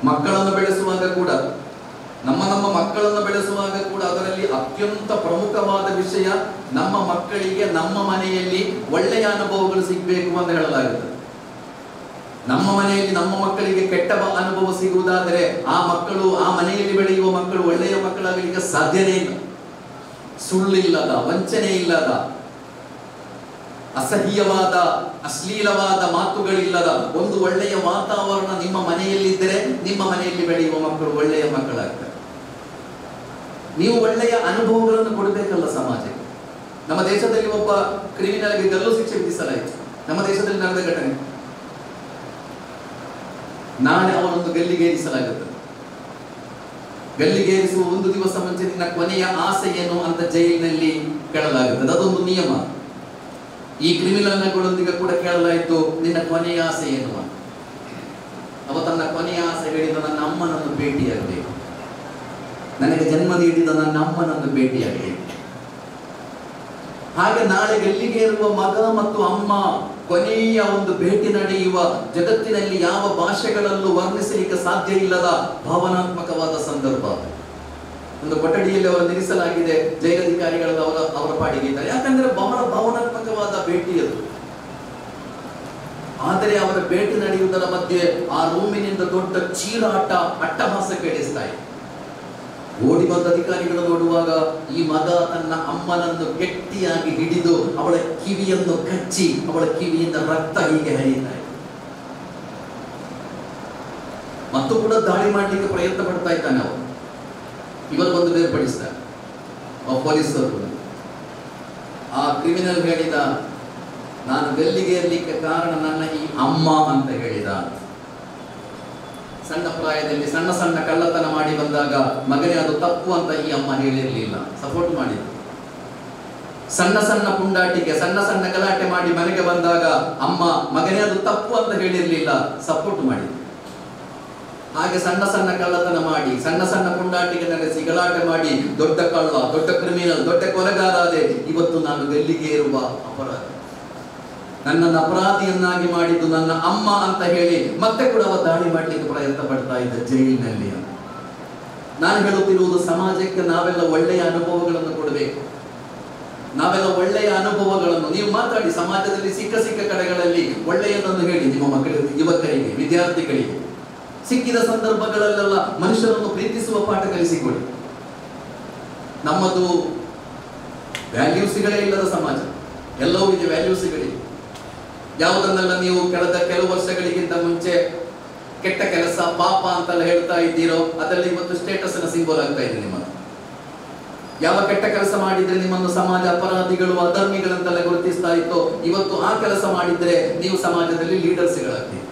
ಮಕ್ಕಳನ್ನು ಬೆಳೆಸುವಾಗ ಕೂಡ ನಮ್ಮ ಮಕ್ಕಳನ್ನು ಬೆಳೆಸುವಾಗ ಕೂಡ ಅದರಲ್ಲಿ ಅತ್ಯಂತ ಪ್ರಮುಖವಾದ ವಿಷಯ ನಮ್ಮ ಮಕ್ಕಳಿಗೆ ನಮ್ಮ ಮನೆಯಲ್ಲಿ ಒಳ್ಳೆಯ ಅನುಭವಗಳು ಸಿಗಬೇಕು ಅಂತ ಹೇಳಲಾಗುತ್ತದೆ. ನಮ್ಮ ಮನೆಯಲ್ಲಿ ನಮ್ಮ ಮಕ್ಕಳಿಗೆ ಕೆಟ್ಟ ಅನುಭವ ಸಿಗುವುದಾದರೆ ಆ ಮಕ್ಕಳು, ಆ ಮನೆಯಲ್ಲಿ ಬೆಳೆಯುವ ಮಕ್ಕಳು ಒಳ್ಳೆಯ ಮಕ್ಕಳಾಗಲಿಕ್ಕೆ ಸಾಧ್ಯನೇ ಇಲ್ಲ. ಸುಳ್ಳಿಲ್ಲದ, ವಂಚನೆ ಇಲ್ಲದ, ಅಸಹ್ಯವಾದ, ಅಶ್ಲೀಲವಾದ ಮಾತುಗಳಿಲ್ಲದ ಒಂದು ಒಳ್ಳೆಯ ವಾತಾವರಣ ನಿಮ್ಮ ಮನೆಯಲ್ಲಿದ್ದರೆ ನಿಮ್ಮ ಮನೆಯಲ್ಲಿ ಬೆಳೆಯುವ ಮಕ್ಕಳು ಒಳ್ಳೆಯ ಮಕ್ಕಳಾಗ್ತಾರೆ. ನೀವು ಒಳ್ಳೆಯ ಅನುಭವಗಳನ್ನು ಕೊಡಬೇಕಲ್ಲ ಸಮಾಜಕ್ಕೆ. ನಮ್ಮ ದೇಶದಲ್ಲಿ ಒಬ್ಬ ಕ್ರಿಮಿನಲ್ಗೆ ಗಲ್ಲು ಶಿಕ್ಷೆ ವಿಧಿಸಲಾಯಿತು. ನಮ್ಮ ದೇಶದಲ್ಲಿ ನಡೆದ ಘಟನೆ. ನಾಳೆ ಅವನೊಂದು ಗಲ್ಲಿಗೇರಿಸಲಾಗುತ್ತದೆ. ಗಲ್ಲಿಗೇರಿಸುವ ಒಂದು ದಿವಸ ಮುಂಚೆ ನಿನ್ನ ಕೊನೆಯ ಆಸೆ ಏನು ಅಂತ ಜೈಲಿನಲ್ಲಿ ಕೇಳಲಾಗುತ್ತದೆ. ಅದೊಂದು ನಿಯಮ. ಈ ಕ್ರಿಮಿನಲ್ಗಳೊಂದಿಗೆ ಕೂಡ ಕೇಳಲಾಯಿತು, ನಿನ್ನ ಕೊನೆಯ ಆಸೆ ಏನು ಅಂತ. ಅವ ತನ್ನ ಕೊನೆಯ ಆಸೆ ಹೇಳಿದ, ನನ್ನ ಅಮ್ಮನನ್ನು ಭೇಟಿಯಾಗಬೇಕು, ನನಗೆ ಜನ್ಮ ನೀಡಿದ ನನ್ನ ಅಮ್ಮನನ್ನು ಭೇಟಿಯಾಗಬೇಕು. ಹಾಗೆ ನಾಳೆ ಗಲ್ಲಿಗೇರುವ ಮಗ ಮತ್ತು ಅಮ್ಮ ಕೊನೆಯ ಒಂದು ಭೇಟಿ ನಡೆಯುವ ಜಗತ್ತಿನಲ್ಲಿ ಯಾವ ಭಾಷೆಗಳಲ್ಲೂ ವರ್ಣಿಸಲಿಕ್ಕೆ ಸಾಧ್ಯ ಇಲ್ಲದ ಭಾವನಾತ್ಮಕವಾದ ಸಂದರ್ಭ. ಒಂದು ಕೊಠಡಿಯಲ್ಲಿ ಅವರು ನಿಲ್ಲಿಸಲಾಗಿದೆ, ಜೈಲಧಿಕಾರಿಗಳು ಅವರ ಪಾಡಿಗೆ ಇದ್ದಾರೆ. ಯಾಕಂದ್ರೆ ಬಹಳ ಭಾವನಾತ್ಮಕವಾದ ಭೇಟಿ ಅದು. ಆದರೆ ಅವರ ಭೇಟಿ ನಡೆಯುವುದರ ಮಧ್ಯೆ ಆ ರೂಮಿನಿಂದ ದೊಡ್ಡ ಚೀರಾಟ, ಅಟ್ಟಹಾಸ ಕೇಳಿಸ್ತಾ ಇದೆ. ಓಡಿ ಬಂದ ಅಧಿಕಾರಿಗಳು ನೋಡುವಾಗ ಈ ಮಗ ತನ್ನ ಅಮ್ಮನನ್ನು ಗಟ್ಟಿಯಾಗಿ ಹಿಡಿದು ಅವಳ ಕಿವಿಯನ್ನು ಕಚ್ಚಿ ಅವಳ ಕಿವಿಯಿಂದ ರಕ್ತ ಹೀಗೆ ಹರಿಯುತ್ತಾ ಇದೆ. ಮತ್ತು ಕೂಡ ದಾಳಿ ಮಾಡಲಿಕ್ಕೆ ಪ್ರಯತ್ನ ಪಡ್ತಾ ಇದ್ದಾನೆ ಅವರು. ಇವರು ಬಂದು ಬೇರ್ಪಡಿಸ್ತಾರೆ ಪೊಲೀಸರು. ಆ ಕ್ರಿಮಿನಲ್ ಹೇಳಿದ, ನಾನು ಗಲ್ಲಿಗೆ ಇರಲಿಕ್ಕೆ ಕಾರಣ ನನ್ನ ಈ ಅಮ್ಮ ಅಂತ ಹೇಳಿದ. ಸಣ್ಣ ಪ್ರಾಯದಲ್ಲಿ ಸಣ್ಣ ಸಣ್ಣ ಕಳ್ಳತನ ಮಾಡಿ ಬಂದಾಗ ಮಗನೇ ಅದು ತಪ್ಪು ಅಂತ ಈ ಅಮ್ಮ ಹೇಳಿರಲಿಲ್ಲ, ಸಪೋರ್ಟ್ ಮಾಡಿದ್ರು. ಸಣ್ಣ ಸಣ್ಣ ಪುಂಡಾಟಿಕೆ, ಸಣ್ಣ ಸಣ್ಣ ಗಲಾಟೆ ಮಾಡಿ ಮನೆಗೆ ಬಂದಾಗ ಅಮ್ಮ ಮಗನೇ ಅದು ತಪ್ಪು ಅಂತ ಹೇಳಿರಲಿಲ್ಲ, ಸಪೋರ್ಟ್ ಮಾಡಿದ್ರು. ಹಾಗೆ ಸಣ್ಣ ಸಣ್ಣ ಕಳ್ಳತನ ಮಾಡಿ, ಸಣ್ಣ ಸಣ್ಣ ಪುಂಡಾಟಿಕೆ ನಡೆಸಿ, ಗಲಾಟೆ ಮಾಡಿ ದೊಡ್ಡ ಕಳ್ಳ, ದೊಡ್ಡ ಕ್ರಿಮಿನಲ್, ದೊಡ್ಡ ಕೊಲೆಗಾರ ಆದೆ. ಇವತ್ತು ನಾನು ಗಲ್ಲಿಗೆ ಇರುವ ಅಪರಾಧಿ, ನನ್ನನ್ನು ಅಪರಾಧಿಯನ್ನಾಗಿ ಮಾಡಿದ್ದು ನನ್ನ ಅಮ್ಮ ಅಂತ ಹೇಳಿ ಮತ್ತೆ ಕೂಡ ಅವ ದಾಳಿ ಮಾಡಲಿಕ್ಕೆ ಪ್ರಯತ್ನ ಪಡ್ತಾ ಇದ್ದ ಜೈಲಿನಲ್ಲಿ. ನಾನು ಹೇಳುತ್ತಿರುವುದು, ಸಮಾಜಕ್ಕೆ ನಾವೆಲ್ಲ ಒಳ್ಳೆಯ ಅನುಭವಗಳನ್ನು ಕೊಡಬೇಕು. ನಾವೆಲ್ಲ ಒಳ್ಳೆಯ ಅನುಭವಗಳನ್ನು ನೀವು ಮಾತಾಡಿ. ಸಮಾಜದಲ್ಲಿ ಸಿಕ್ಕ ಕಡೆಗಳಲ್ಲಿ ಒಳ್ಳೆಯದನ್ನು ಹೇಳಿ ನಿಮ್ಮ ಮಕ್ಕಳಿಗೆ, ಯುವಕರಿಗೆ, ವಿದ್ಯಾರ್ಥಿಗಳಿಗೆ. ಸಿಕ್ಕಿದ ಸಂದರ್ಭಗಳಲ್ಲೆಲ್ಲ ಮನುಷ್ಯರನ್ನು ಪ್ರೀತಿಸುವ ಪಾಠ ಕಲಿಸಿಕೊಡಿ. ನಮ್ಮದು ವ್ಯಾಲ್ಯೂಸ್ಗಳೇ ಇಲ್ಲದ ಸಮಾಜ. ಎಲ್ಲವೂ ಇದೆ ವ್ಯಾಲ್ಯೂಸ್ಗಳಿವೆ. ಯಾವುದನ್ನೆಲ್ಲ ನೀವು ಕಳೆದ ಕೆಲವು ವರ್ಷಗಳಿಗಿಂತ ಮುಂಚೆ ಕೆಟ್ಟ ಕೆಲಸ, ಪಾಪ ಅಂತೆಲ್ಲ ಹೇಳ್ತಾ ಇದ್ದೀರೋ ಅದೆಲ್ಲ ಇವತ್ತು ಸ್ಟೇಟಸ್ನ ಸಿಂಬಲ್ ಆಗ್ತಾ ಇದೆ ನಿಮ್ಮನ್ನು. ಯಾವ ಕೆಟ್ಟ ಕೆಲಸ ಮಾಡಿದ್ರೆ ನಿಮ್ಮನ್ನು ಸಮಾಜ ಅಪರಾಧಿಗಳು, ಅಧರ್ಮಿಗಳಂತೆಲ್ಲ ಗುರುತಿಸ್ತಾ ಇತ್ತೋ, ಇವತ್ತು ಆ ಕೆಲಸ ಮಾಡಿದ್ರೆ ನೀವು ಸಮಾಜದಲ್ಲಿ ಲೀಡರ್ಸ್ಗಳಾಗ್ತೀವಿ.